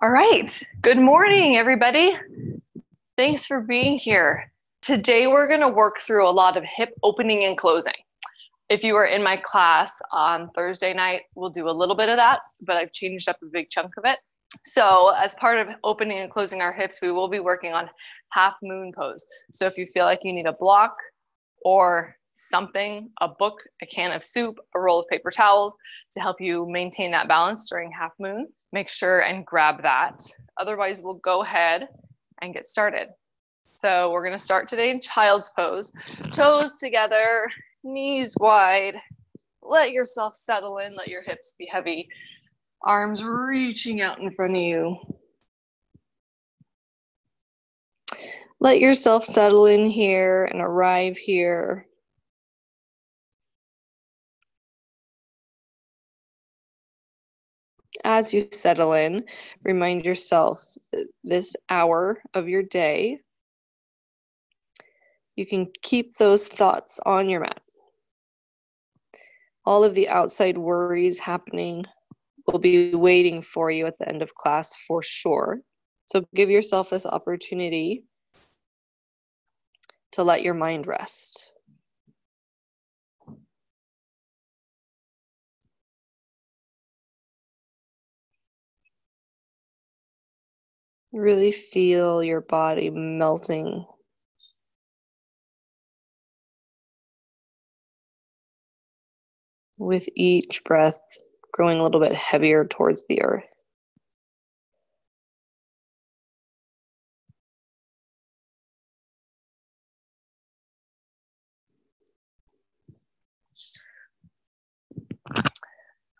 All right. Good morning, everybody. Thanks for being here. Today, we're going to work through a lot of hip opening and closing. If you were in my class on Thursday night, we'll do a little bit of that, but I've changed up a big chunk of it. So as part of opening and closing our hips, we will be working on half moon pose. So if you feel like you need a block or something, a book, a can of soup, a roll of paper towels to help you maintain that balance during half moon, make sure and grab that. Otherwise, we'll go ahead and get started. So we're going to start today in child's pose. Toes together, knees wide. Let yourself settle in. Let your hips be heavy. Arms reaching out in front of you. Let yourself settle in here and arrive here. As you settle in, remind yourself that this hour of your day, you can keep those thoughts on your mat. All of the outside worries happening will be waiting for you at the end of class for sure. So give yourself this opportunity to let your mind rest. Really feel your body melting. With each breath, growing a little bit heavier towards the earth.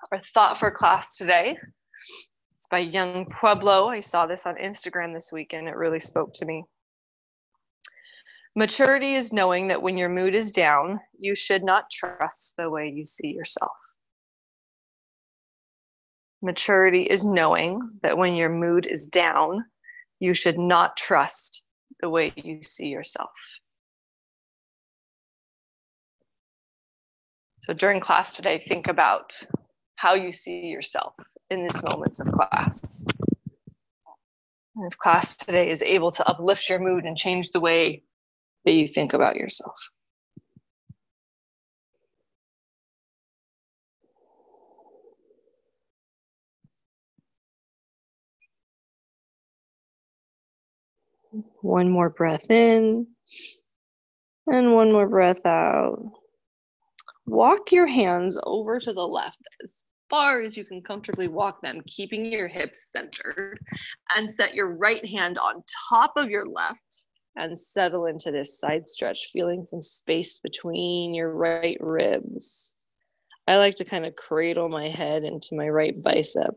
Our thought for class today is by Young Pueblo. I saw this on Instagram this week and it really spoke to me. Maturity is knowing that when your mood is down, you should not trust the way you see yourself. Maturity is knowing that when your mood is down, you should not trust the way you see yourself. So during class today, think about how you see yourself in these moments of class. And if class today is able to uplift your mood and change the way that you think about yourself. One more breath in and one more breath out. Walk your hands over to the left as far as you can comfortably walk them, keeping your hips centered, and set your right hand on top of your left and settle into this side stretch, feeling some space between your right ribs. I like to kind of cradle my head into my right bicep.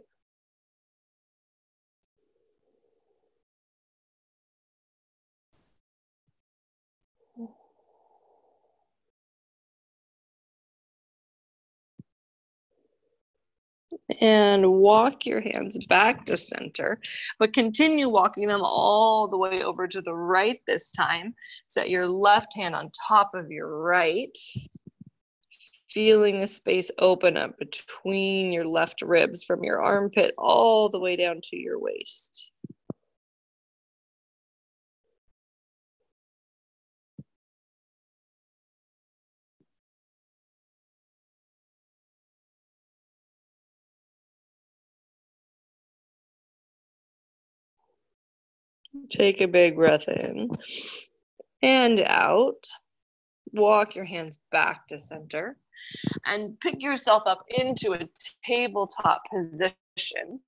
And walk your hands back to center, but continue walking them all the way over to the right this time. Set your left hand on top of your right, feeling the space open up between your left ribs from your armpit all the way down to your waist. Take a big breath in and out. Walk your hands back to center and pick yourself up into a tabletop position.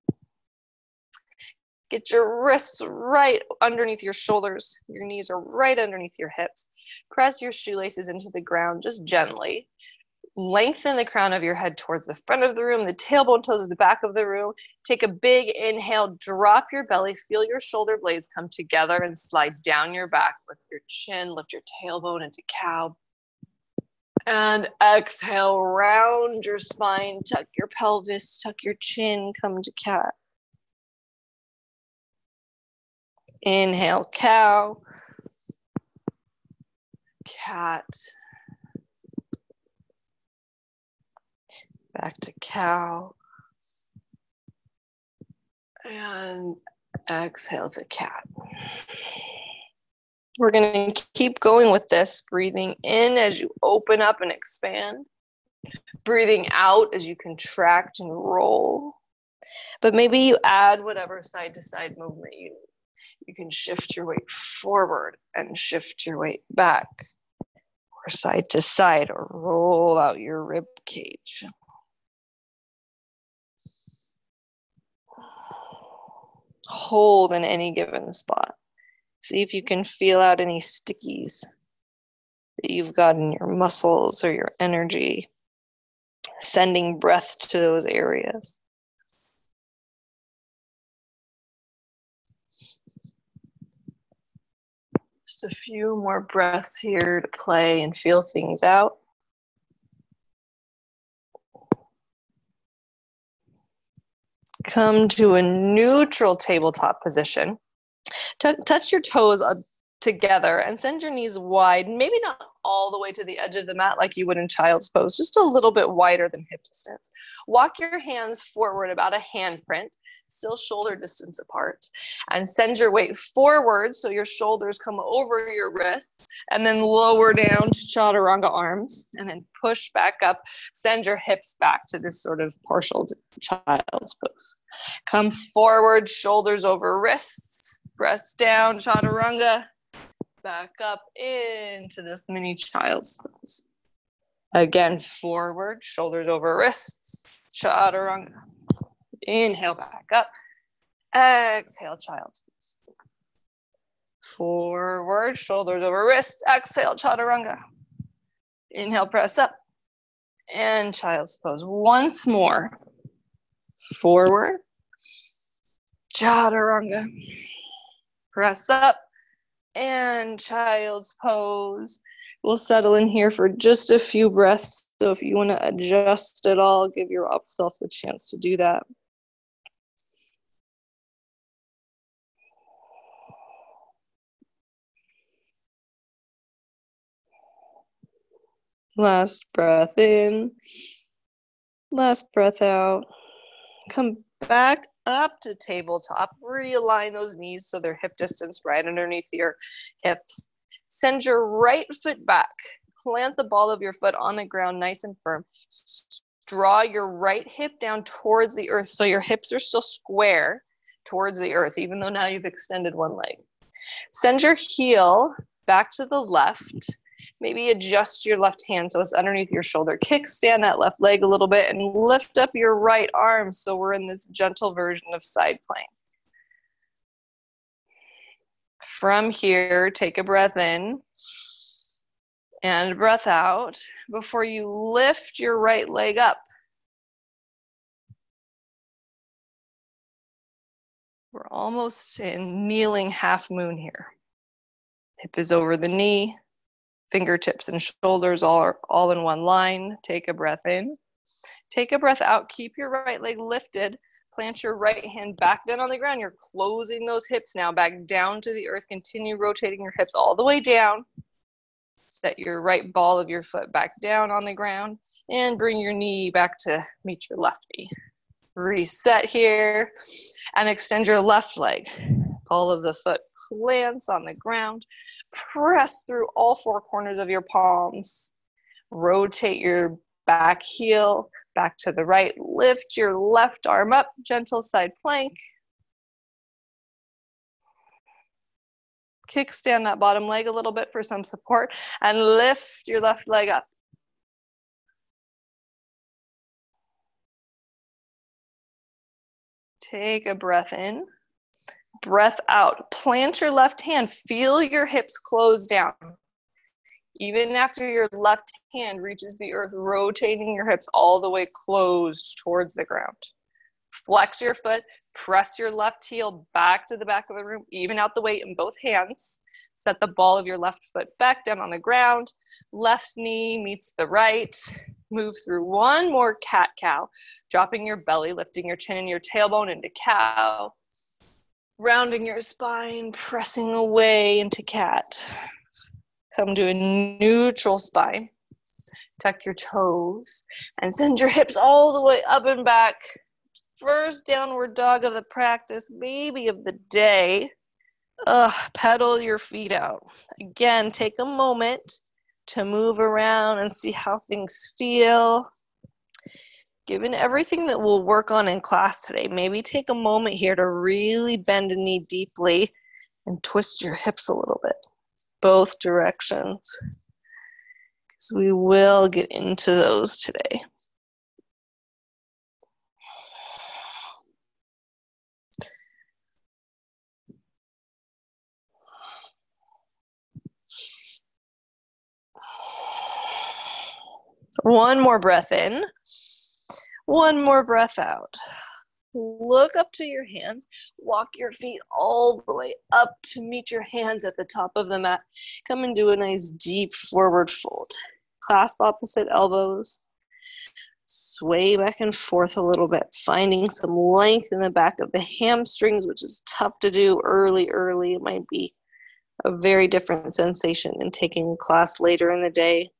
Get your wrists right underneath your shoulders. Your knees are right underneath your hips. Press your shoelaces into the ground just gently. Lengthen the crown of your head towards the front of the room, the tailbone toes to the back of the room. Take a big inhale, drop your belly, feel your shoulder blades come together and slide down your back. Lift your chin, lift your tailbone into cow. And exhale, round your spine, tuck your pelvis, tuck your chin, come to cat. Inhale, cow, cat, back to cow, And exhale to cat. We're going to keep going with this, breathing in as you open up and expand, breathing out as you contract and roll. But maybe you add whatever side to side movement you need. You can shift your weight forward and shift your weight back, or side to side, or roll out your rib cage. Hold in any given spot. See if you can feel out any stickies that you've got in your muscles or your energy, sending breath to those areas. Just a few more breaths here to play and feel things out. Come to a neutral tabletop position. Touch your toes together and send your knees wide, maybe not all the way to the edge of the mat like you would in child's pose, just a little bit wider than hip distance. Walk your hands forward about a hand print, still shoulder distance apart, and send your weight forward so your shoulders come over your wrists, and then lower down to chaturanga arms, and then push back up. Send your hips back to this sort of partial child's pose. Come forward, shoulders over wrists, press down, chaturanga, back up into this mini child's pose. Again, forward, shoulders over wrists, chaturanga. Inhale, back up. Exhale, child's pose. Forward, shoulders over wrists. Exhale, chaturanga. Inhale, press up. And child's pose. Once more. Forward. Chaturanga. Press up. And child's pose. We'll settle in here for just a few breaths. So if you want to adjust at all, give yourself the chance to do that. Last breath in. Last breath out. Come back up to tabletop. Realign those knees so they're hip distance right underneath your hips. Send your right foot back. Plant the ball of your foot on the ground nice and firm. Draw your right hip down towards the earth so your hips are still square towards the earth, even though now you've extended one leg. Send your heel back to the left. Maybe adjust your left hand so it's underneath your shoulder. Kickstand that left leg a little bit and lift up your right arm so we're in this gentle version of side plank. From here, take a breath in and breath out before you lift your right leg up. We're almost in kneeling half moon here. Hip is over the knee. Fingertips and shoulders all in one line. Take a breath in. Take a breath out. Keep your right leg lifted. Plant your right hand back down on the ground. You're closing those hips now back down to the earth. Continue rotating your hips all the way down. Set your right ball of your foot back down on the ground and bring your knee back to meet your left knee. Reset here and extend your left leg. Ball of the foot plants on the ground. Press through all four corners of your palms. Rotate your back heel back to the right. Lift your left arm up, gentle side plank. Kickstand that bottom leg a little bit for some support and lift your left leg up. Take a breath in. Breath out. Plant your left hand. Feel your hips close down. Even after your left hand reaches the earth, rotating your hips all the way closed towards the ground. Flex your foot. Press your left heel back to the back of the room. Even out the weight in both hands. Set the ball of your left foot back down on the ground. Left knee meets the right. Move through one more cat-cow. Dropping your belly, lifting your chin and your tailbone into cow. Rounding your spine, pressing away into cat. Come to a neutral spine. Tuck your toes and send your hips all the way up and back first downward dog of the practice, maybe of the day. Pedal your feet out. Again, take a moment to move around and see how things feel. Given everything that we'll work on in class today, maybe take a moment here to really bend a knee deeply and twist your hips a little bit, both directions, because we will get into those today. One more breath in, one more breath out. Look up to your hands, walk your feet all the way up to meet your hands at the top of the mat. Come and do a nice deep forward fold. Clasp opposite elbows. Sway back and forth a little bit, finding some length in the back of the hamstrings, which is tough to do early. It might be a very different sensation than taking a class later in the day.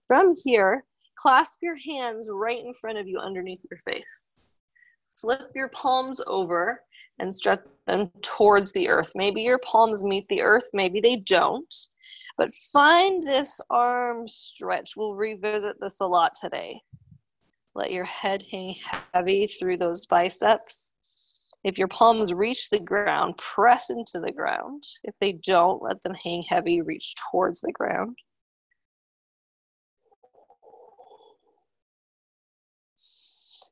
From here, clasp your hands right in front of you underneath your face. Flip your palms over and stretch them towards the earth. Maybe your palms meet the earth, maybe they don't. But find this arm stretch. We'll revisit this a lot today. Let your head hang heavy through those biceps. If your palms reach the ground, press into the ground. If they don't, let them hang heavy, reach towards the ground.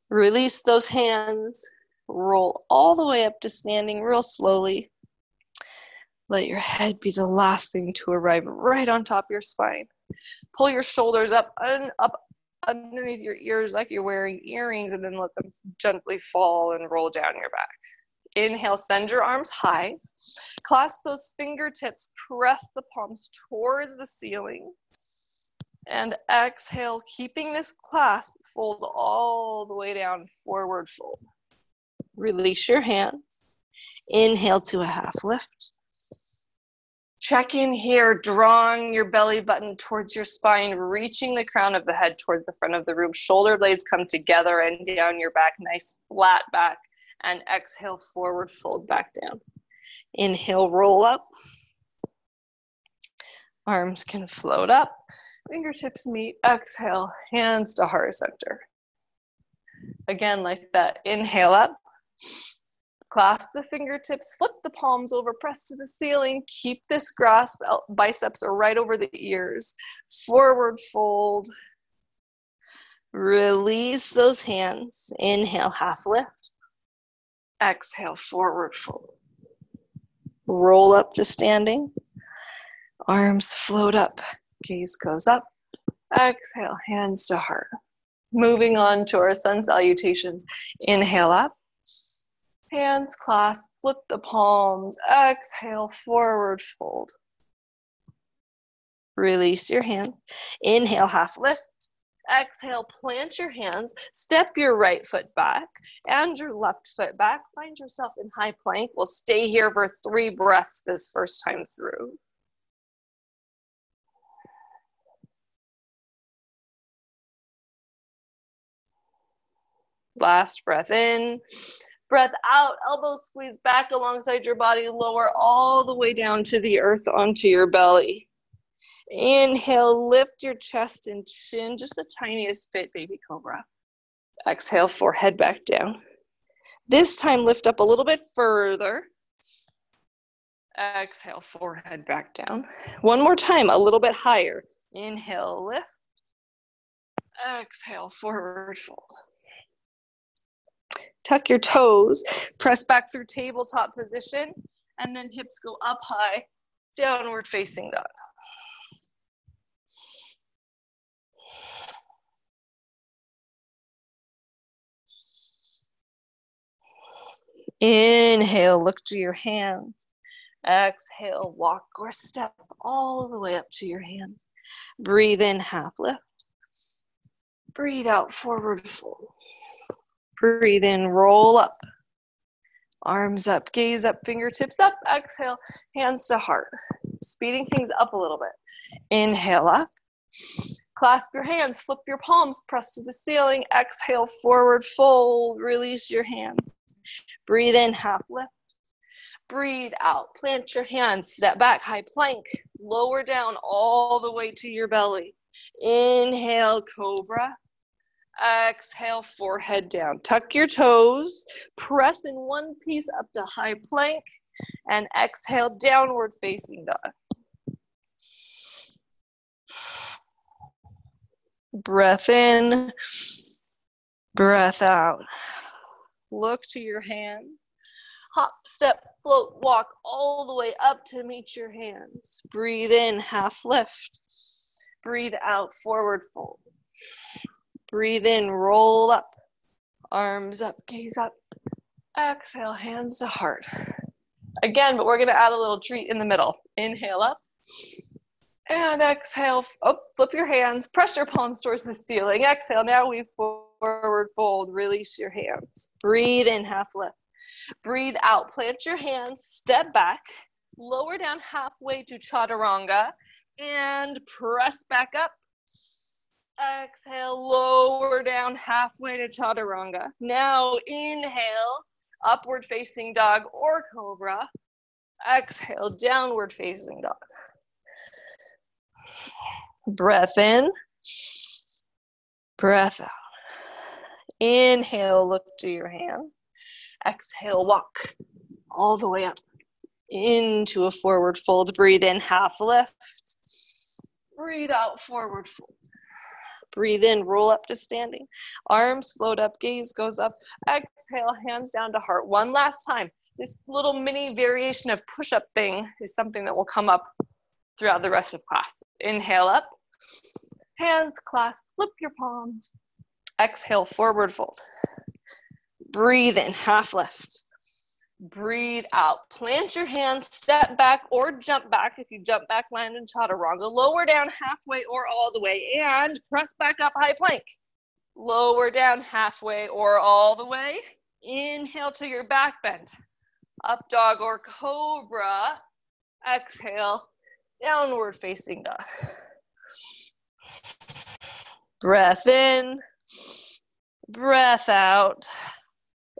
Release those hands, roll all the way up to standing real slowly. Let your head be the last thing to arrive right on top of your spine. Pull your shoulders up underneath your ears like you're wearing earrings, and then let them gently fall and roll down your back. Inhale, send your arms high. Clasp those fingertips, press the palms towards the ceiling. And exhale, keeping this clasp, fold all the way down, forward fold. Release your hands. Inhale to a half lift. Check in here, drawing your belly button towards your spine, reaching the crown of the head towards the front of the room. Shoulder blades come together and down your back, nice flat back. And exhale, forward fold back down. Inhale, roll up. Arms can float up. Fingertips meet, exhale, hands to heart center. Again, like that, inhale up, clasp the fingertips, flip the palms over, press to the ceiling, keep this grasp, biceps are right over the ears, forward fold, release those hands, inhale, half lift, exhale, forward fold, roll up to standing, arms float up. Gaze goes up, exhale, hands to heart. Moving on to our sun salutations. Inhale up, hands clasp, flip the palms, exhale, forward fold. Release your hand. Inhale, half lift. Exhale, plant your hands, step your right foot back and your left foot back. Find yourself in high plank. We'll stay here for 3 breaths this first time through. Last breath in, breath out, elbows squeeze back alongside your body, lower all the way down to the earth onto your belly. Inhale, lift your chest and chin, just the tiniest bit, baby cobra. Exhale, forehead back down. This time, lift up a little bit further. Exhale, forehead back down. One more time, a little bit higher. Inhale, lift. Exhale, forward fold. Tuck your toes, press back through tabletop position, and then hips go up high, downward facing dog. Inhale, look to your hands. Exhale, walk or step all the way up to your hands. Breathe in, half lift. Breathe out, forward fold. Breathe in, roll up. Arms up, gaze up, fingertips up. Exhale, hands to heart. Speeding things up a little bit. Inhale up. Clasp your hands, flip your palms, press to the ceiling. Exhale, forward fold, release your hands. Breathe in, half lift. Breathe out, plant your hands, step back, high plank. Lower down all the way to your belly. Inhale, cobra. Exhale, forehead down. Tuck your toes, press in one piece up to high plank, and exhale, downward facing dog. Breath in, breath out. Look to your hands. Hop, step, float, walk all the way up to meet your hands. Breathe in, half lift. Breathe out, forward fold. Breathe in, roll up. Arms up, gaze up. Exhale, hands to heart. Again, but we're going to add a little treat in the middle. Inhale up. And exhale. Oh, flip your hands. Press your palms towards the ceiling. Exhale. Now we forward fold. Release your hands. Breathe in, half lift. Breathe out. Plant your hands. Step back. Lower down halfway to chaturanga. And press back up. Exhale, lower down halfway to chaturanga. Now inhale, upward facing dog or cobra. Exhale, downward facing dog. Breath in, breath out. Inhale, look to your hands. Exhale, walk all the way up into a forward fold. Breathe in, half lift. Breathe out, forward fold. Breathe in, roll up to standing. Arms float up, gaze goes up. Exhale, hands down to heart. One last time. This little mini variation of push-up thing is something that will come up throughout the rest of class. Inhale up. Hands clasp, flip your palms. Exhale, forward fold. Breathe in, half lift. Breathe out. Plant your hands, step back or jump back. If you jump back, land in chaturanga. Lower down halfway or all the way and press back up, high plank. Lower down halfway or all the way. Inhale to your back bend. Up dog or cobra. Exhale, downward facing dog. Breath in, breath out.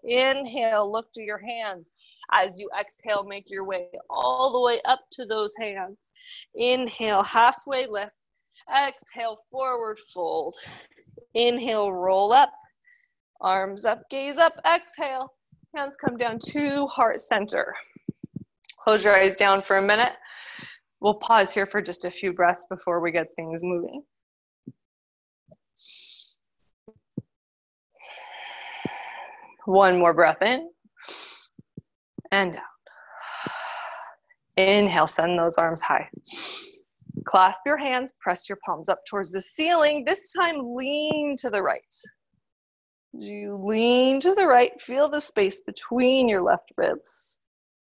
Inhale, look to your hands. As you exhale, make your way all the way up to those hands. Inhale, halfway lift. Exhale, forward fold. Inhale, roll up. Arms up, gaze up. Exhale, hands come down to heart center. Close your eyes down for a minute. We'll pause here for just a few breaths before we get things moving. One more breath in and out. Inhale, send those arms high. Clasp your hands, press your palms up towards the ceiling. This time, lean to the right. As you lean to the right, feel the space between your left ribs.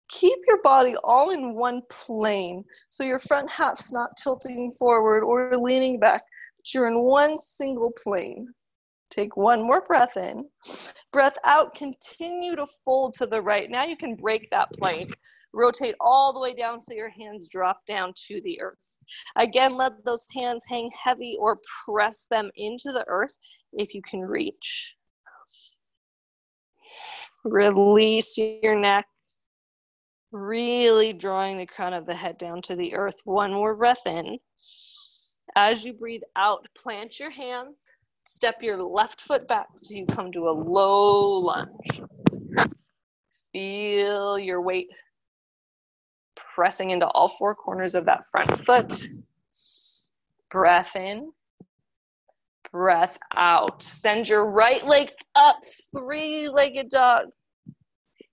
Keep your body all in one plane, so your front half's not tilting forward or leaning back, but you're in one single plane. Take one more breath in. Breath out, continue to fold to the right. Now you can break that plane. Rotate all the way down so your hands drop down to the earth. Again, let those hands hang heavy or press them into the earth if you can reach. Release your neck. Really drawing the crown of the head down to the earth. One more breath in. As you breathe out, plant your hands. Step your left foot back so you come to a low lunge. Feel your weight pressing into all four corners of that front foot. Breath in, breath out. Send your right leg up, three-legged dog.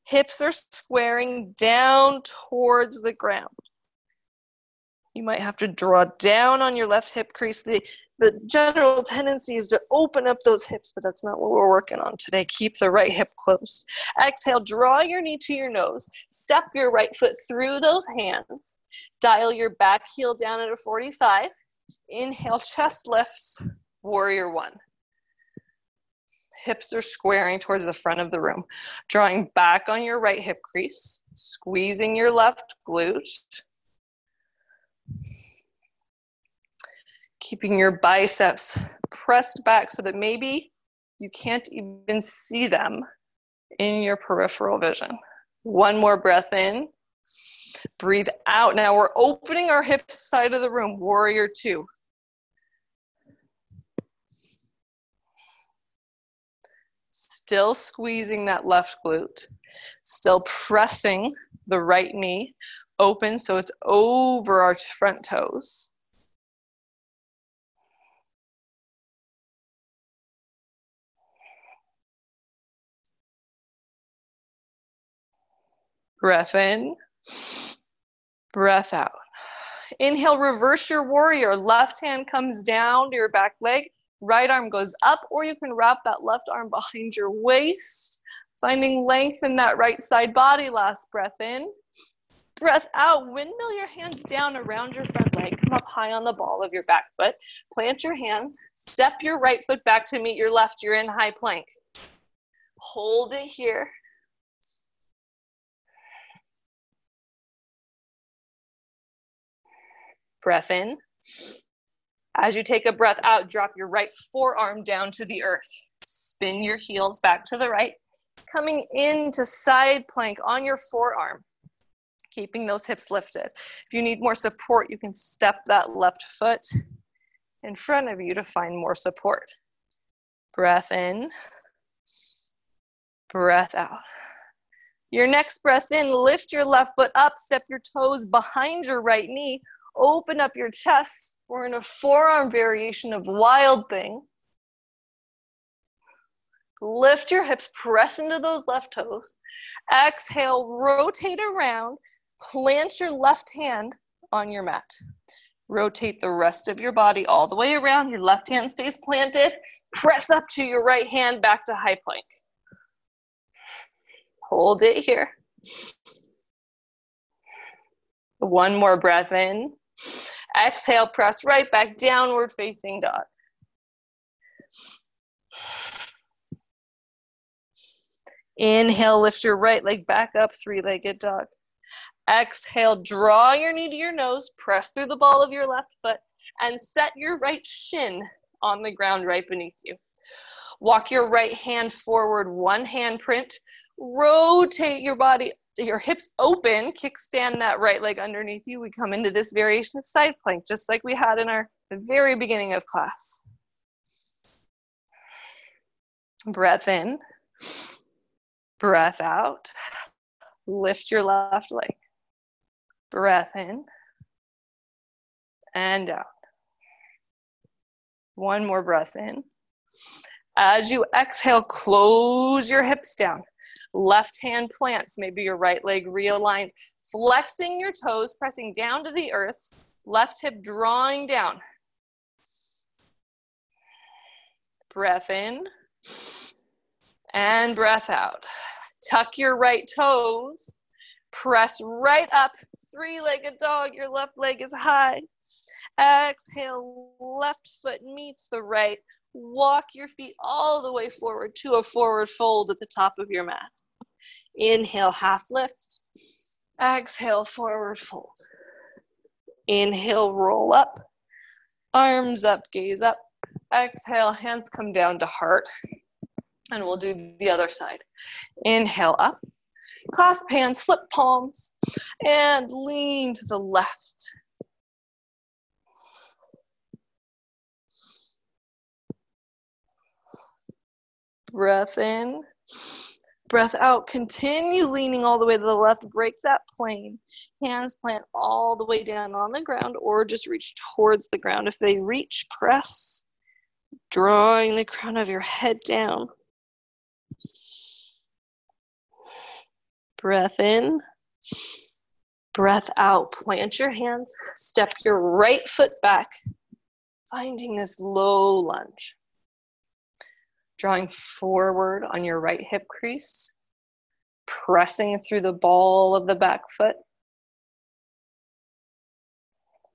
Hips are squaring down towards the ground. You might have to draw down on your left hip crease. The general tendency is to open up those hips, but that's not what we're working on today. Keep the right hip closed. Exhale, draw your knee to your nose. Step your right foot through those hands. Dial your back heel down at a 45. Inhale, chest lifts, warrior one. Hips are squaring towards the front of the room. Drawing back on your right hip crease, squeezing your left glute. Keeping your biceps pressed back so that maybe you can't even see them in your peripheral vision. One more breath in. Breathe out. Now we're opening our hips side of the room, warrior two. Still squeezing that left glute. Still pressing the right knee open so it's over our front toes. Breath in, breath out. Inhale, reverse your warrior. Left hand comes down to your back leg. Right arm goes up, or you can wrap that left arm behind your waist, finding length in that right side body. Last breath in. Breath out. Windmill your hands down around your front leg. Come up high on the ball of your back foot. Plant your hands. Step your right foot back to meet your left. You're in high plank. Hold it here. Breath in. As you take a breath out, drop your right forearm down to the earth. Spin your heels back to the right. Coming into side plank on your forearm. Keeping those hips lifted. If you need more support, you can step that left foot in front of you to find more support. Breath in. Breath out. Your next breath in, lift your left foot up, step your toes behind your right knee. Open up your chest. We're in a forearm variation of wild thing. Lift your hips, press into those left toes. Exhale, rotate around. Plant your left hand on your mat. Rotate the rest of your body all the way around. Your left hand stays planted. Press up to your right hand back to high plank. Hold it here. One more breath in. Exhale, press right back, downward facing dog. Inhale, lift your right leg back up, three-legged dog. Exhale, draw your knee to your nose, press through the ball of your left foot, and set your right shin on the ground right beneath you. Walk your right hand forward, one hand print. Rotate your body, your hips open, kickstand that right leg underneath you. We come into this variation of side plank, just like we had in the very beginning of class. Breath in, breath out. Lift your left leg. Breath in and out. One more breath in. As you exhale, close your hips down. Left hand plants, maybe your right leg realigns. Flexing your toes, pressing down to the earth. Left hip drawing down. Breath in and breath out. Tuck your right toes. Press right up, three-legged dog. Your left leg is high. Exhale, left foot meets the right. Walk your feet all the way forward to a forward fold at the top of your mat. Inhale, half lift. Exhale, forward fold. Inhale, roll up. Arms up, gaze up. Exhale, hands come down to heart. And we'll do the other side. Inhale, up. Clasp hands, flip palms, and lean to the left. Breath in, breath out. Continue leaning all the way to the left. Break that plane. Hands plant all the way down on the ground or just reach towards the ground. If they reach, press, drawing the crown of your head down. Breath in, breath out. Plant your hands, step your right foot back, finding this low lunge. Drawing forward on your right hip crease, pressing through the ball of the back foot.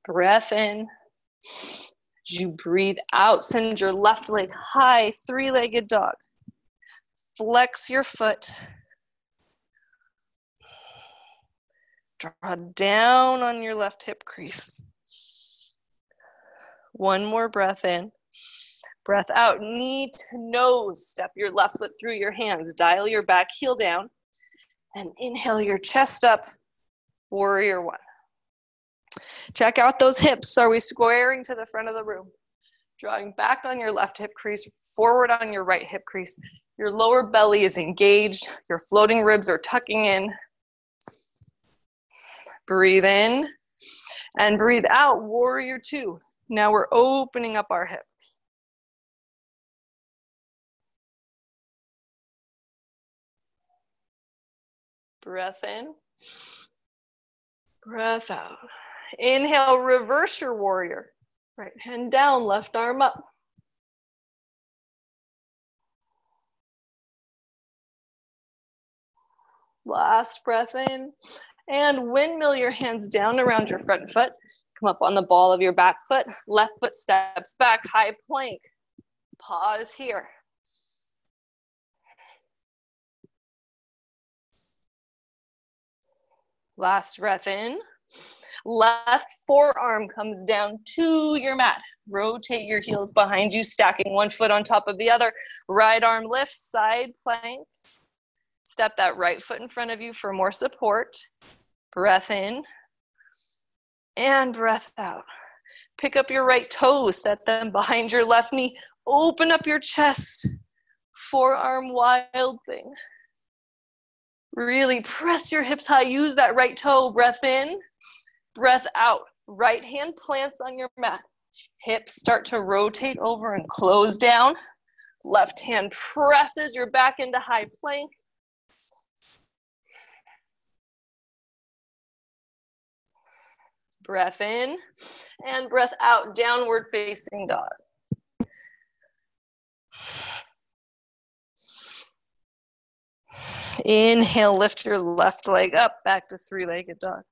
Breath in. As you breathe out, send your left leg high, three-legged dog. Flex your foot. Draw down on your left hip crease. One more breath in. Breath out, knee to nose. Step your left foot through your hands. Dial your back heel down. And inhale your chest up, warrior one. Check out those hips. Are we squaring to the front of the room? Drawing back on your left hip crease, forward on your right hip crease. Your lower belly is engaged. Your floating ribs are tucking in. Breathe in and breathe out, warrior two. Now we're opening up our hips. Breath in, breath out. Inhale, reverse your warrior. Right hand down, left arm up. Last breath in. And windmill your hands down around your front foot. Come up on the ball of your back foot. Left foot steps back, high plank. Pause here. Last breath in. Left forearm comes down to your mat. Rotate your heels behind you, stacking one foot on top of the other. Right arm lifts, side plank. Step that right foot in front of you for more support. Breath in and breath out. Pick up your right toes, set them behind your left knee. Open up your chest. Forearm wild thing. Really press your hips high. Use that right toe. Breath in, breath out. Right hand plants on your mat. Hips start to rotate over and close down. Left hand presses your back into high plank. Breath in and breath out, downward facing dog. Inhale, lift your left leg up, back to three-legged dog.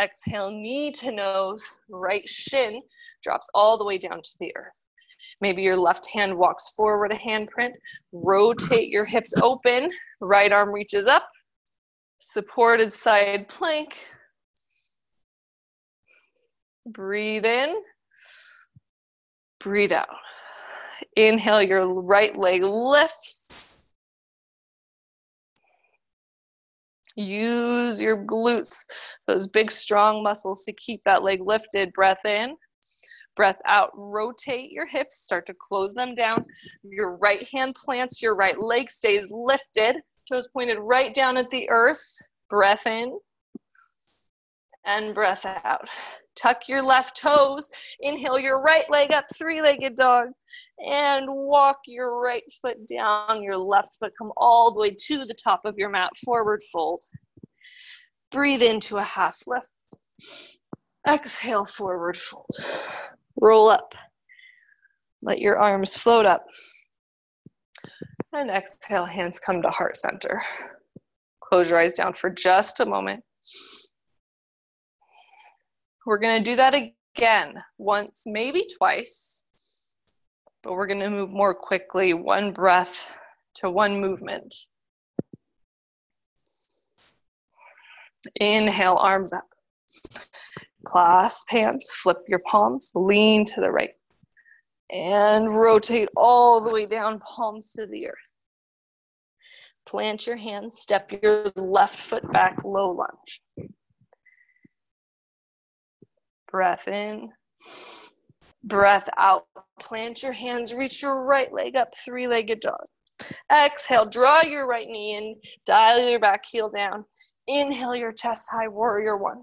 Exhale, knee to nose, right shin drops all the way down to the earth. Maybe your left hand walks forward a handprint. Rotate your hips open, right arm reaches up, supported side plank. Breathe in, breathe out. Inhale, your right leg lifts. Use your glutes, those big strong muscles to keep that leg lifted. Breath in, breath out. Rotate your hips, start to close them down. Your right hand plants, your right leg stays lifted. Toes pointed right down at the earth. Breath in and breath out. Tuck your left toes. Inhale your right leg up, three-legged dog. And walk your right foot down. Your left foot come all the way to the top of your mat. Forward fold. Breathe into a half lift. Exhale, forward fold. Roll up. Let your arms float up. And exhale, hands come to heart center. Close your eyes down for just a moment. We're going to do that again, once, maybe twice, but we're going to move more quickly, one breath to one movement. Inhale, arms up. Clasp hands, flip your palms, lean to the right. And rotate all the way down, palms to the earth. Plant your hands, step your left foot back, low lunge. Breath in, breath out. Plant your hands, reach your right leg up, three-legged dog. Exhale, draw your right knee in, dial your back heel down. Inhale your chest high, warrior one.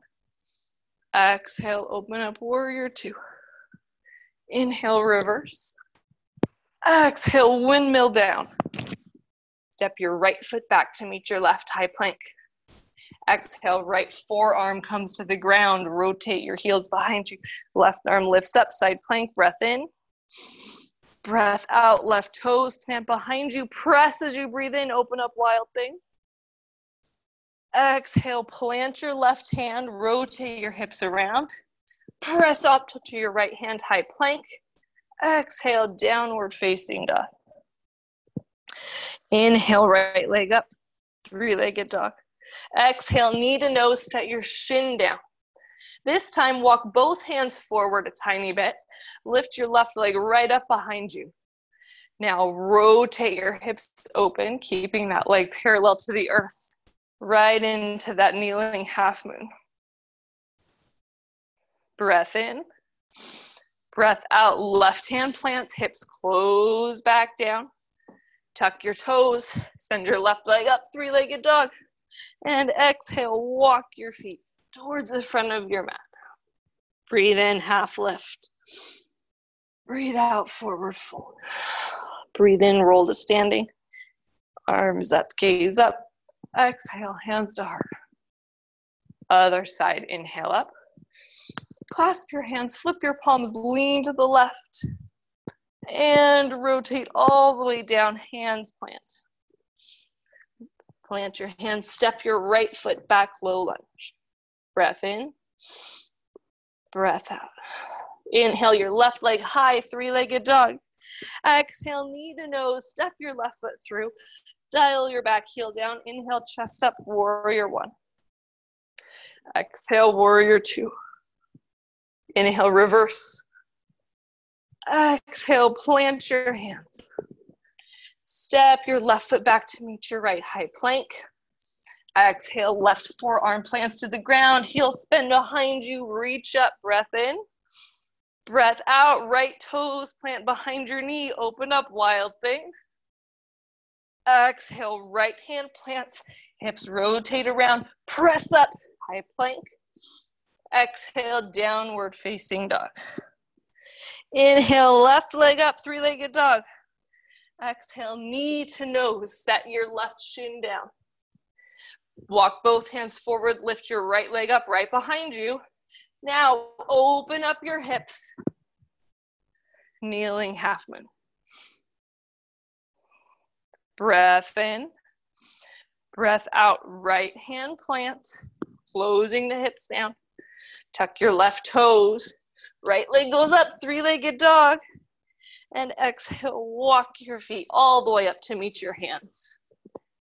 Exhale, open up, warrior two. Inhale, reverse. Exhale, windmill down. Step your right foot back to meet your left, high plank. Exhale, right forearm comes to the ground. Rotate your heels behind you. Left arm lifts up, side plank. Breath in. Breath out. Left toes plant behind you. Press as you breathe in. Open up, wild thing. Exhale, plant your left hand. Rotate your hips around. Press up to your right hand, high plank. Exhale, downward facing dog. Inhale, right leg up. Three-legged dog. Exhale, knee to nose, set your shin down. This time, walk both hands forward a tiny bit. Lift your left leg right up behind you. Now rotate your hips open, keeping that leg parallel to the earth, right into that kneeling half moon. Breath in, breath out. Left hand plants, hips close back down. Tuck your toes, send your left leg up, three-legged dog. And exhale, walk your feet towards the front of your mat. Breathe in, half lift. Breathe out, forward fold. Breathe in, roll to standing. Arms up, gaze up. Exhale, hands to heart. Other side, inhale up. Clasp your hands, flip your palms, lean to the left. And rotate all the way down, hands plant. Plant your hands, step your right foot back, low lunge. Breath in, breath out. Inhale your left leg high, three-legged dog. Exhale, knee to nose, step your left foot through. Dial your back heel down. Inhale, chest up, warrior one. Exhale, warrior two. Inhale, reverse. Exhale, plant your hands. Step your left foot back to meet your right, high plank. Exhale, left forearm plants to the ground, heel spin behind you, reach up, breath in. Breath out, right toes plant behind your knee, open up, wild thing. Exhale, right hand plants, hips rotate around, press up, high plank. Exhale, downward facing dog. Inhale, left leg up, three-legged dog. Exhale, knee to nose, set your left shin down. Walk both hands forward, lift your right leg up right behind you. Now open up your hips, kneeling half moon. Breath in, breath out, right hand plants, closing the hips down. Tuck your left toes, right leg goes up, three-legged dog. And exhale, walk your feet all the way up to meet your hands.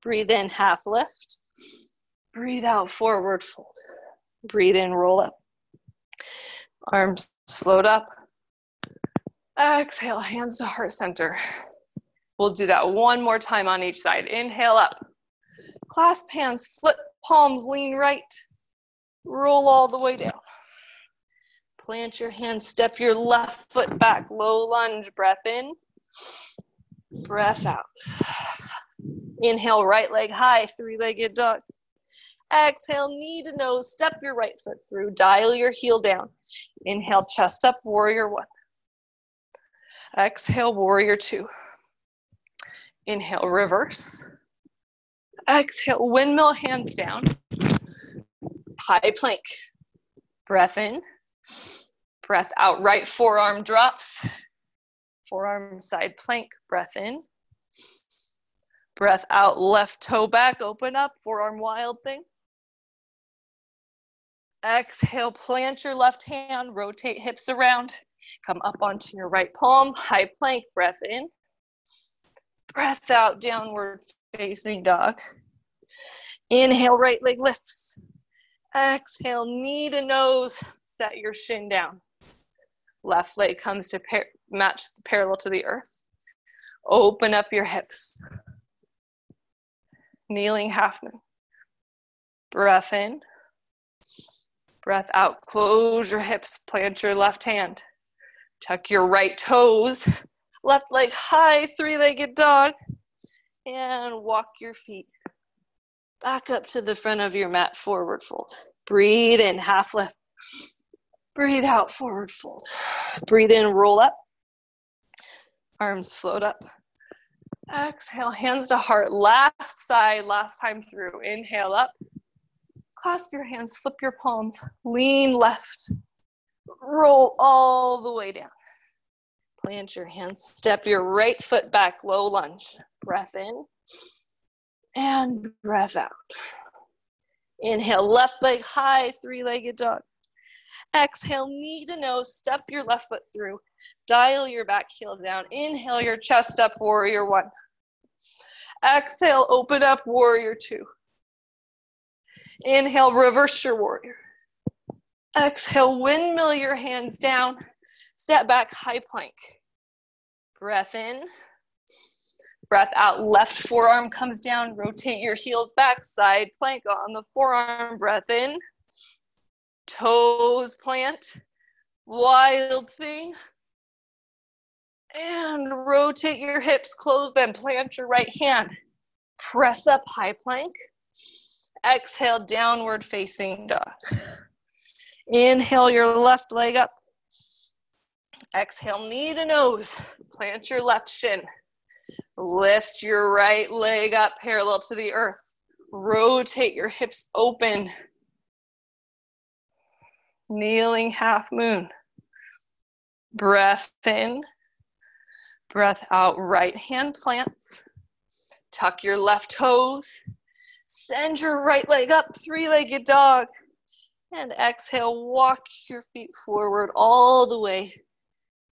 Breathe in, half lift. Breathe out, forward fold. Breathe in, roll up. Arms float up. Exhale, hands to heart center. We'll do that one more time on each side. Inhale up. Clasp hands, flip palms, lean right. Roll all the way down. Plant your hands, step your left foot back, low lunge, breath in, breath out. Inhale, right leg high, three-legged dog. Exhale, knee to nose, step your right foot through, dial your heel down. Inhale, chest up, warrior one. Exhale, warrior two. Inhale, reverse. Exhale, windmill, hands down. High plank. Breath in. Breath out, right forearm drops. Forearm side plank, breath in. Breath out, left toe back, open up, forearm wild thing. Exhale, plant your left hand, rotate hips around. Come up onto your right palm, high plank, breath in. Breath out, downward facing dog. Inhale, right leg lifts. Exhale, knee to nose, set your shin down. Left leg comes to match parallel to the earth. Open up your hips. Kneeling half moon. Breath in. Breath out. Close your hips. Plant your left hand. Tuck your right toes. Left leg high, three-legged dog. And walk your feet back up to the front of your mat, forward fold. Breathe in, half lift. Breathe out, forward fold. Breathe in, roll up. Arms float up. Exhale, hands to heart. Last side, last time through. Inhale up. Clasp your hands, flip your palms. Lean left. Roll all the way down. Plant your hands. Step your right foot back, low lunge. Breath in. And breath out. Inhale, left leg high, three-legged dog. Exhale, knee to nose, step your left foot through. Dial your back heel down. Inhale your chest up, warrior one. Exhale, open up, warrior two. Inhale, reverse your warrior. Exhale, windmill your hands down. Step back, high plank. Breath in. Breath out, left forearm comes down. Rotate your heels back, side plank on the forearm. Breath in. Toes plant. Wild thing. And rotate your hips, close them. Plant your right hand. Press up, high plank. Exhale, downward facing dog. Inhale your left leg up. Exhale, knee to nose. Plant your left shin. Lift your right leg up parallel to the earth. Rotate your hips open. Kneeling half moon. Breath in. Breath out, right hand plants. Tuck your left toes. Send your right leg up, three-legged dog. And exhale, walk your feet forward all the way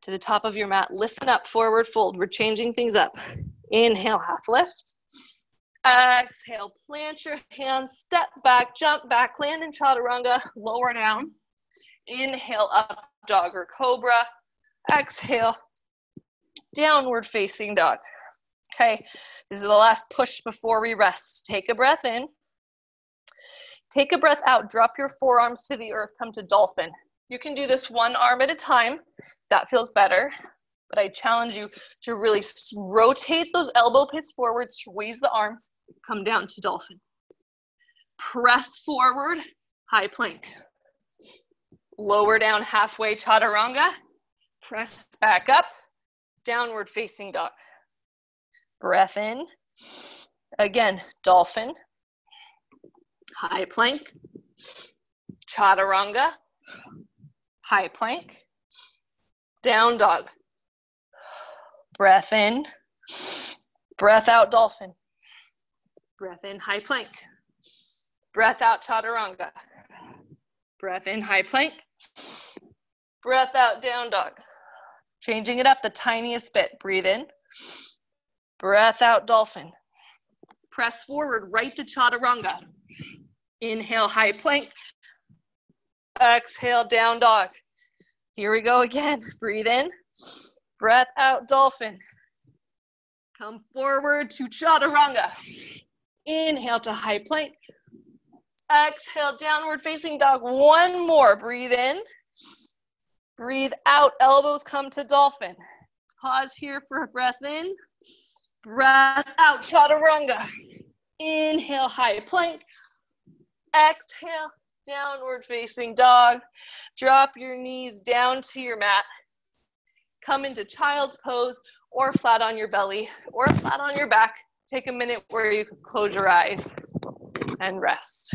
to the top of your mat. Listen up, forward fold. We're changing things up. Inhale, half lift. Exhale, plant your hands, step back, jump back, land in chaturanga, lower down. Inhale, up dog or cobra. Exhale, downward facing dog. Okay, this is the last push before we rest. Take a breath in. Take a breath out, drop your forearms to the earth, come to dolphin. You can do this one arm at a time. That feels better, but I challenge you to really rotate those elbow pits forward, squeeze the arms, come down to dolphin. Press forward, high plank. Lower down halfway, chaturanga. Press back up, downward facing dog. Breath in. Again, dolphin. High plank. Chaturanga. High plank. Down dog. Breath in. Breath out, dolphin. Breath in, high plank. Breath out, chaturanga. Breath in, high plank. Breath out, down dog. Changing it up the tiniest bit. Breathe in. Breath out, dolphin. Press forward, right to chaturanga. Inhale, high plank. Exhale, down dog. Here we go again. Breathe in. Breath out, dolphin. Come forward to chaturanga. Inhale to high plank. Exhale, downward facing dog. One more. Breathe in. Breathe out. Elbows come to dolphin. Pause here for a breath in. Breath out, chaturanga. Inhale, high plank. Exhale, downward facing dog. Drop your knees down to your mat. Come into child's pose or flat on your belly or flat on your back. Take a minute where you can close your eyes and rest.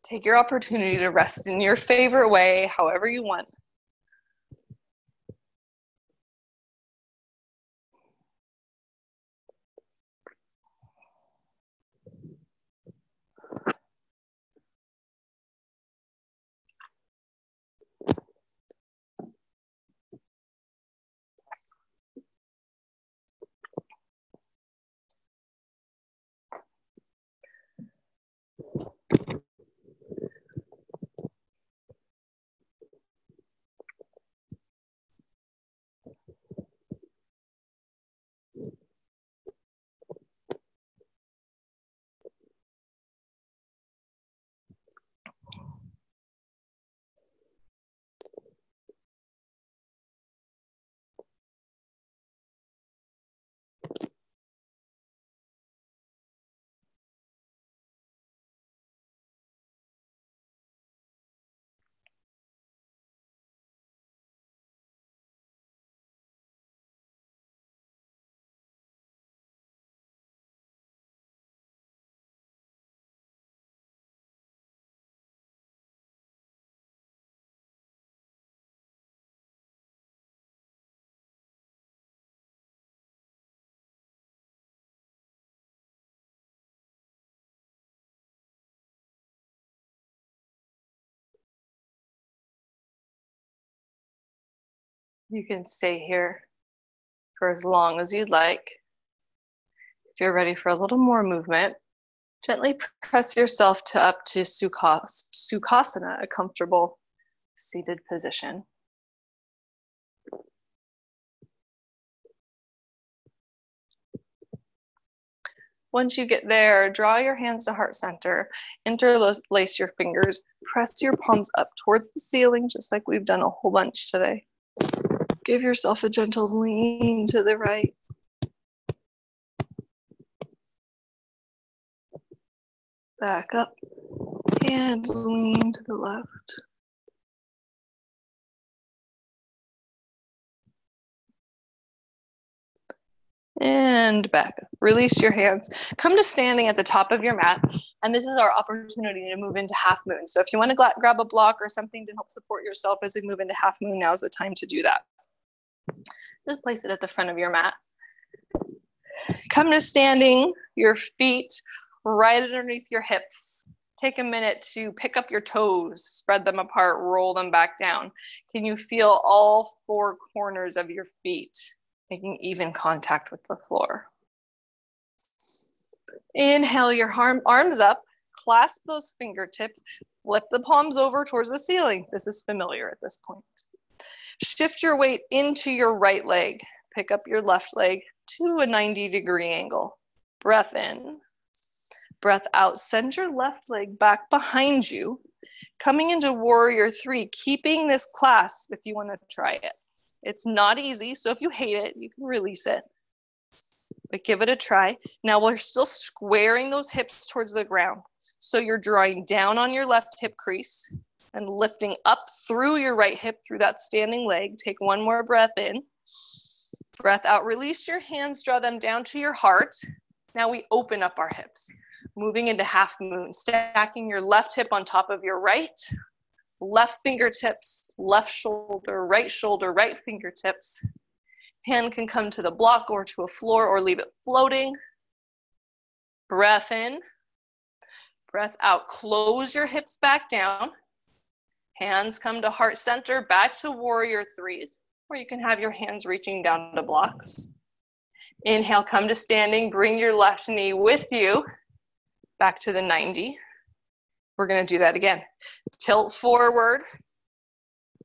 Take your opportunity to rest in your favorite way, however you want. You can stay here for as long as you'd like. If you're ready for a little more movement, gently press yourself up to Sukhasana, a comfortable seated position. Once you get there, draw your hands to heart center, interlace your fingers, press your palms up towards the ceiling, just like we've done a whole bunch today. Give yourself a gentle lean to the right. Back up and lean to the left. And back. Release your hands. Come to standing at the top of your mat. And this is our opportunity to move into half moon. So if you want to grab a block or something to help support yourself as we move into half moon, now's the time to do that. Just place it at the front of your mat. Come to standing, your feet right underneath your hips. Take a minute to pick up your toes, spread them apart, roll them back down. Can you feel all four corners of your feet making even contact with the floor? Inhale your arms up, clasp those fingertips, flip the palms over towards the ceiling. This is familiar at this point. Shift your weight into your right leg. Pick up your left leg to a 90-degree angle. Breath in. Breath out. Send your left leg back behind you. Coming into warrior three, keeping this clasp if you want to try it. It's not easy, so if you hate it, you can release it. But give it a try. Now we're still squaring those hips towards the ground. So you're drawing down on your left hip crease and lifting up through your right hip through that standing leg. Take one more breath in. Breath out. Release your hands, draw them down to your heart. Now we open up our hips. Moving into half moon, stacking your left hip on top of your right. Left fingertips, left shoulder, right fingertips. Hand can come to the block or to a floor or leave it floating. Breath in, breath out. Close your hips back down. Hands come to heart center, back to warrior three, or you can have your hands reaching down to blocks. Inhale, come to standing, bring your left knee with you, back to the 90. We're gonna do that again. Tilt forward,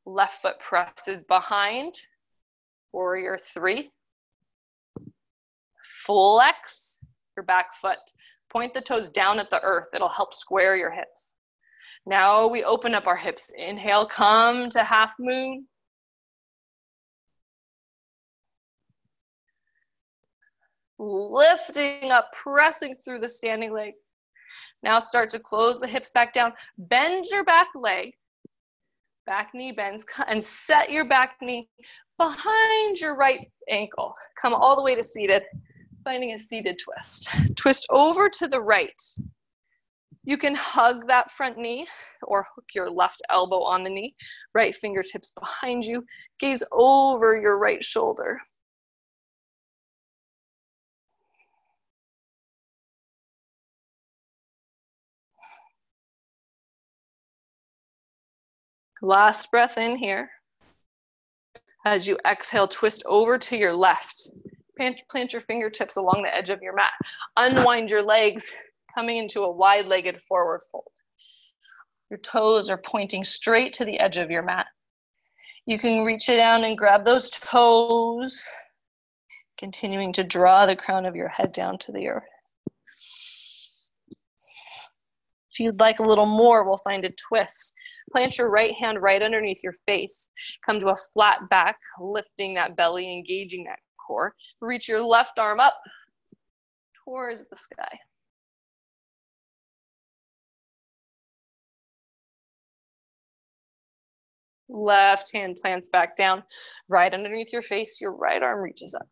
left foot presses behind, warrior three. Flex your back foot. Point the toes down at the earth. It'll help square your hips. Now we open up our hips. Inhale, come to half moon. Lifting up, pressing through the standing leg. Now start to close the hips back down. Bend your back leg. Back knee bends and set your back knee behind your right ankle. Come all the way to seated, finding a seated twist. Twist over to the right. You can hug that front knee or hook your left elbow on the knee. Right fingertips behind you. Gaze over your right shoulder. Last breath in here. As you exhale, twist over to your left. Plant your fingertips along the edge of your mat. Unwind your legs, coming into a wide-legged forward fold. Your toes are pointing straight to the edge of your mat. You can reach it down and grab those toes, continuing to draw the crown of your head down to the earth. If you'd like a little more, we'll find a twist. Plant your right hand right underneath your face. Come to a flat back, lifting that belly, engaging that core. Reach your left arm up towards the sky. Left hand plants back down, right underneath your face. Your right arm reaches up.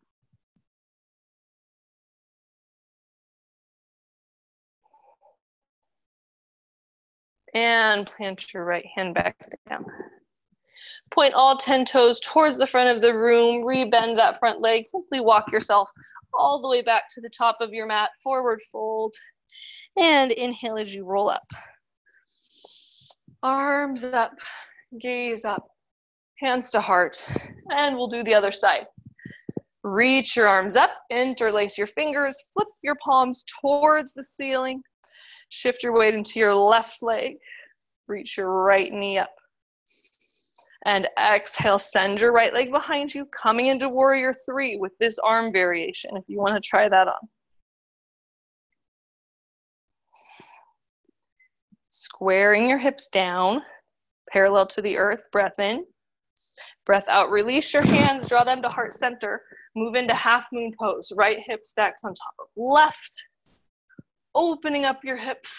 And plant your right hand back down. Point all 10 toes towards the front of the room. Rebend that front leg. Simply walk yourself all the way back to the top of your mat. Forward fold. And inhale as you roll up. Arms up. Gaze up. hands to heart, and we'll do the other side. Reach your arms up, interlace your fingers, flip your palms towards the ceiling, shift your weight into your left leg, reach your right knee up. And exhale, send your right leg behind you, coming into warrior three with this arm variation, if you want to try that on. Squaring your hips down, parallel to the earth, breath in. Breath out, release your hands, draw them to heart center. Move into half moon pose. Right hip stacks on top of left. Opening up your hips.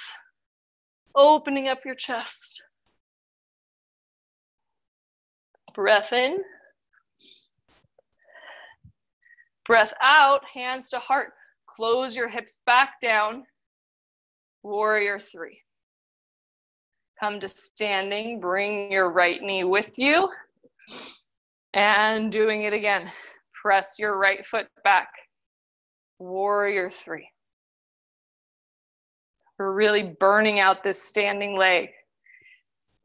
Opening up your chest. Breath in. Breath out, hands to heart. Close your hips back down. Warrior three. Come to standing, bring your right knee with you. And doing it again. Press your right foot back. Warrior three. We're really burning out this standing leg.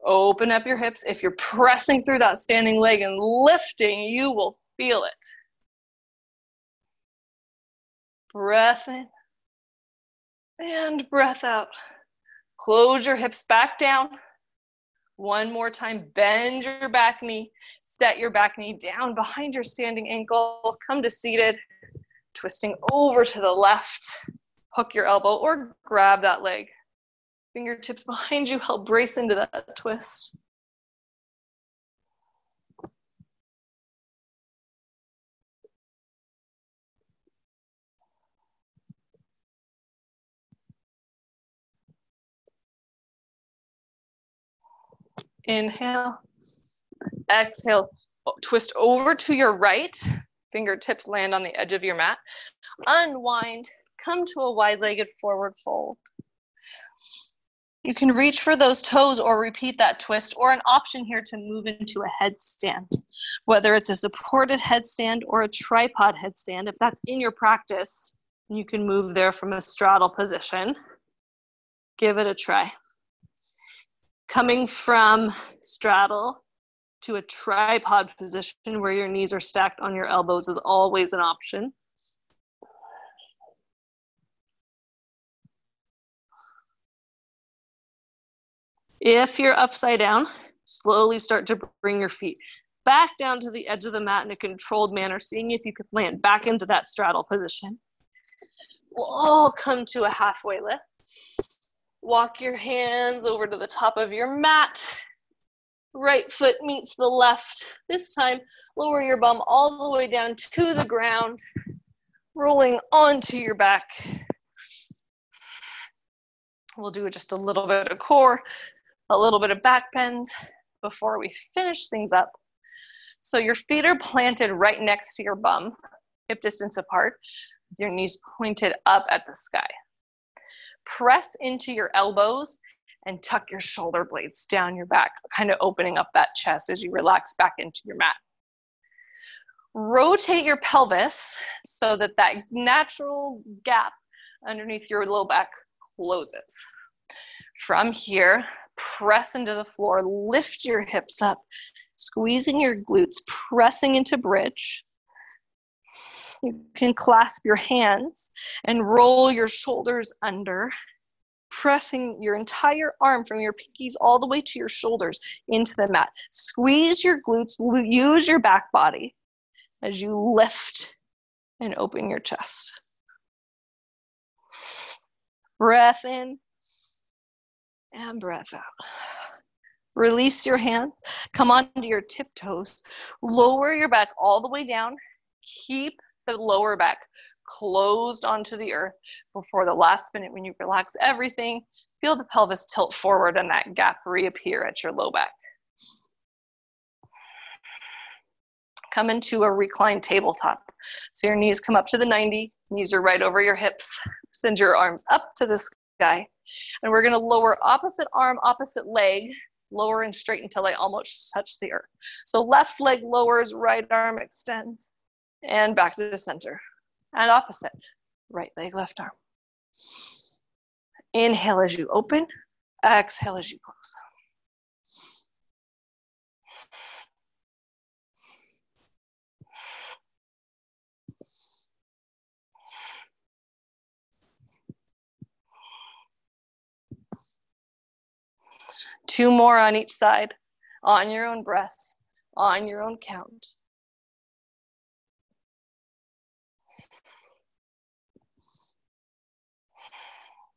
Open up your hips. If you're pressing through that standing leg and lifting, you will feel it. Breath in and breath out. Close your hips back down. One more time, bend your back knee, set your back knee down behind your standing ankle, come to seated, twisting over to the left, hook your elbow or grab that leg. Fingertips behind you, help brace into that twist. Inhale, exhale, twist over to your right, fingertips land on the edge of your mat. Unwind, come to a wide-legged forward fold. You can reach for those toes or repeat that twist, or an option here to move into a headstand. Whether it's a supported headstand or a tripod headstand, if that's in your practice, you can move there from a straddle position. Give it a try. Coming from straddle to a tripod position where your knees are stacked on your elbows is always an option. If you're upside down, slowly start to bring your feet back down to the edge of the mat in a controlled manner, seeing if you can land back into that straddle position. We'll all come to a halfway lift. Walk your hands over to the top of your mat. Right foot meets the left. This time, lower your bum all the way down to the ground, rolling onto your back. We'll do just a little bit of core, a little bit of back bends before we finish things up. So your feet are planted right next to your bum, hip distance apart, with your knees pointed up at the sky. Press into your elbows and tuck your shoulder blades down your back, kind of opening up that chest as you relax back into your mat. Rotate your pelvis so that that natural gap underneath your low back closes. From here, press into the floor, lift your hips up, squeezing your glutes, pressing into bridge. You can clasp your hands and roll your shoulders under, pressing your entire arm from your pinkies all the way to your shoulders into the mat. Squeeze your glutes, use your back body as you lift and open your chest. Breath in and breath out. Release your hands, come onto your tiptoes, lower your back all the way down, keep the lower back closed onto the earth before the last minute. When you relax everything, feel the pelvis tilt forward and that gap reappear at your low back. Come into a reclined tabletop. So your knees come up to the 90, knees are right over your hips. Send your arms up to the sky. And we're gonna lower opposite arm, opposite leg, lower and straight until they almost touch the earth. So left leg lowers, right arm extends, and back to the center. And opposite, right leg, left arm. Inhale as you open, exhale as you close. 2 more on each side, on your own breath, on your own count.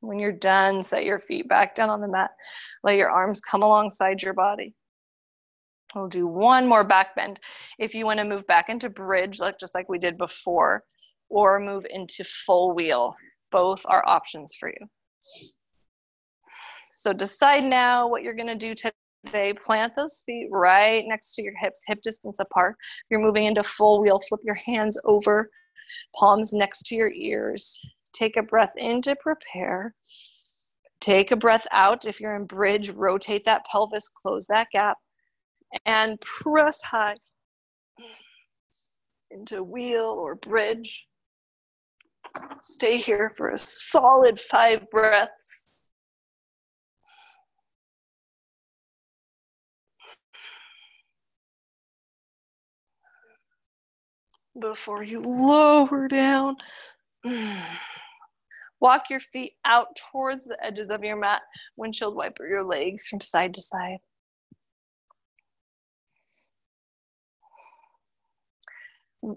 When you're done, set your feet back down on the mat. Let your arms come alongside your body. We'll do 1 more back bend. If you want to move back into bridge, just like we did before, or move into full wheel, both are options for you. So decide now what you're going to do today. Plant those feet right next to your hips, hip distance apart. If you're moving into full wheel, flip your hands over, palms next to your ears. Take a breath in to prepare. Take a breath out. If you're in bridge, rotate that pelvis, close that gap, and press high into wheel or bridge. Stay here for a solid 5 breaths. Before you lower down. Walk your feet out towards the edges of your mat. Windshield wiper your legs from side to side.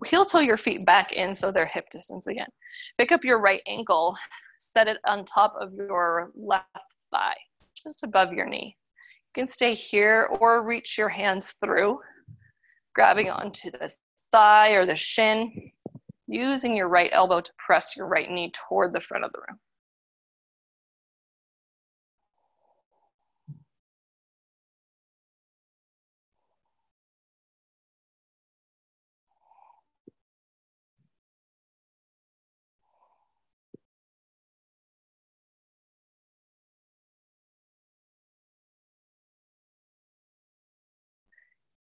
Heel toe your feet back in so they're hip distance again. Pick up your right ankle, set it on top of your left thigh, just above your knee. You can stay here or reach your hands through, grabbing onto the thigh or the shin, using your right elbow to press your right knee toward the front of the room.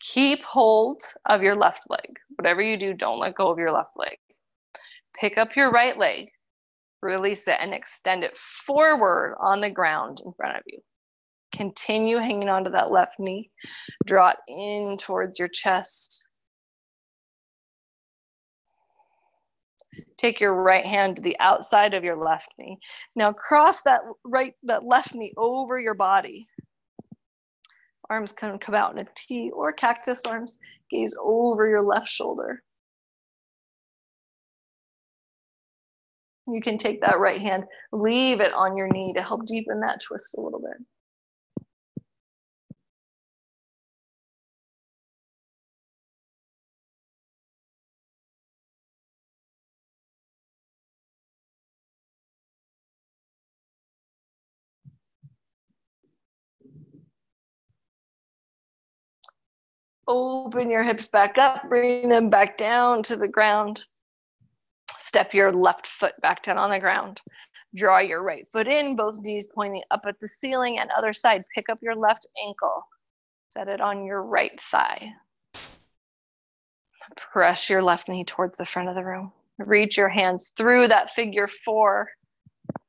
Keep hold of your left leg. Whatever you do, don't let go of your left leg. Pick up your right leg, release it, and extend it forward on the ground in front of you. Continue hanging onto that left knee. Draw it in towards your chest. Take your right hand to the outside of your left knee. Now cross that left knee over your body. Arms can come out in a T or cactus arms. Gaze over your left shoulder. You can take that right hand, leave it on your knee to help deepen that twist a little bit. Open your hips back up, bring them back down to the ground. Step your left foot back down on the ground. Draw your right foot in, both knees pointing up at the ceiling, and other side. Pick up your left ankle. Set it on your right thigh. Press your left knee towards the front of the room. Reach your hands through that figure 4.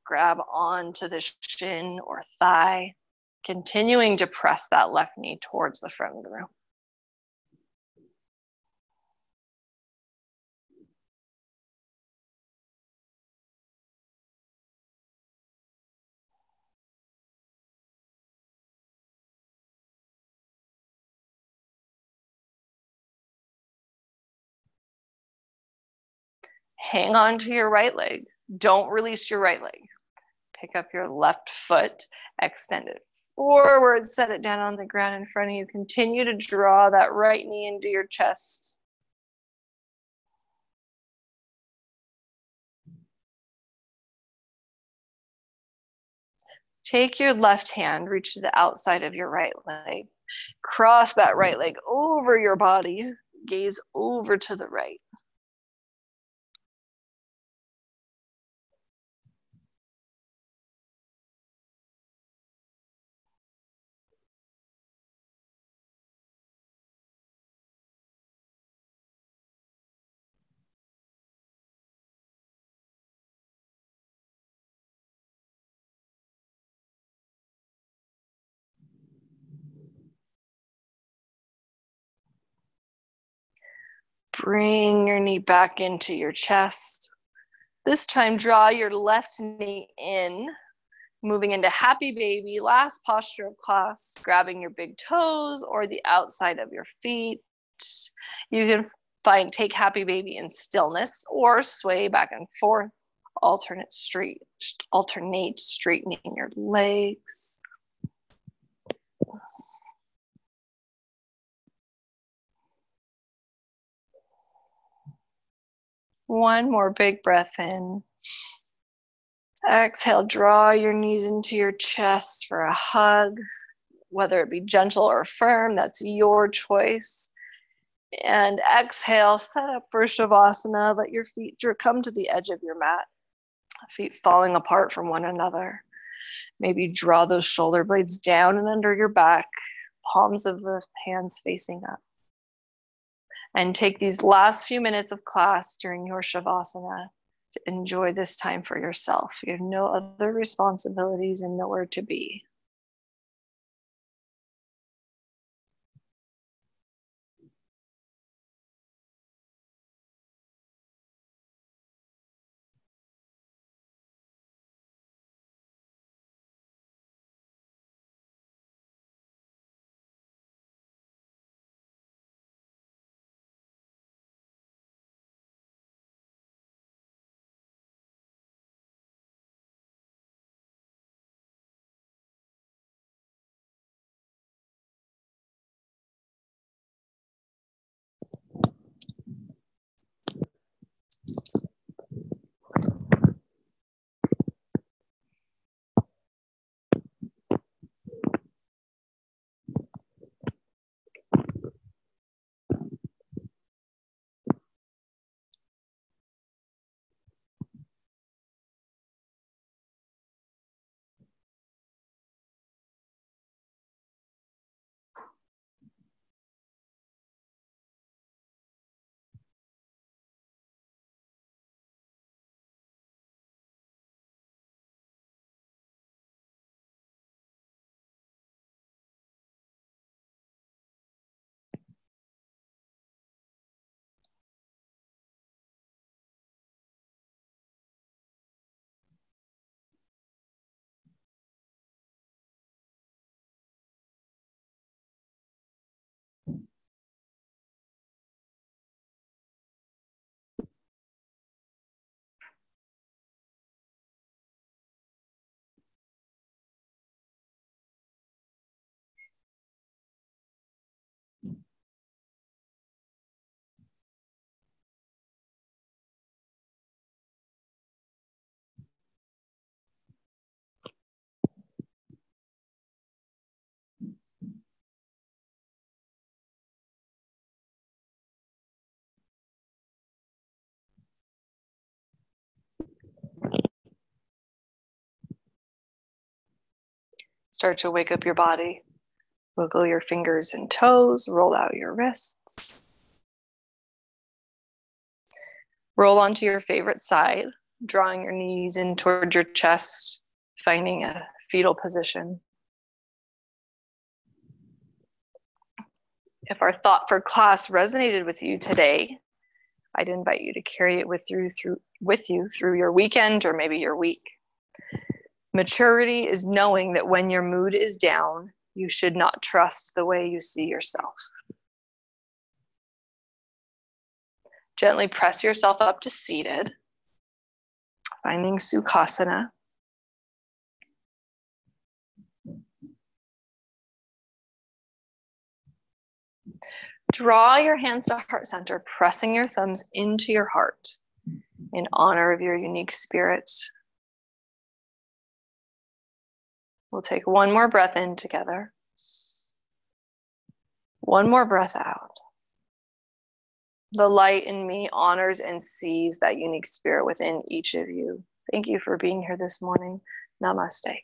Grab onto the shin or thigh, continuing to press that left knee towards the front of the room. Hang on to your right leg. Don't release your right leg. Pick up your left foot, extend it forward, set it down on the ground in front of you. Continue to draw that right knee into your chest. Take your left hand, reach to the outside of your right leg. Cross that right leg over your body. Gaze over to the right. Bring your knee back into your chest. This time, draw your left knee in. Moving into happy baby, last posture of class, grabbing your big toes or the outside of your feet. You can take happy baby in stillness or sway back and forth. Alternate straightening your legs. One more big breath in. Exhale, draw your knees into your chest for a hug, whether it be gentle or firm, that's your choice. And exhale, set up for Shavasana. Let your feet come to the edge of your mat, feet falling apart from one another. Maybe draw those shoulder blades down and under your back, palms of the hands facing up. And take these last few minutes of class during your Shavasana to enjoy this time for yourself. You have no other responsibilities and nowhere to be. Start to wake up your body. Wiggle your fingers and toes, roll out your wrists. Roll onto your favorite side, drawing your knees in toward your chest, finding a fetal position. If our thought for class resonated with you today, I'd invite you to carry it with you through your weekend or maybe your week. Maturity is knowing that when your mood is down, you should not trust the way you see yourself. Gently press yourself up to seated, finding Sukhasana. Draw your hands to heart center, pressing your thumbs into your heart in honor of your unique spirit. We'll take one more breath in together. One more breath out. The light in me honors and sees that unique spirit within each of you. Thank you for being here this morning. Namaste.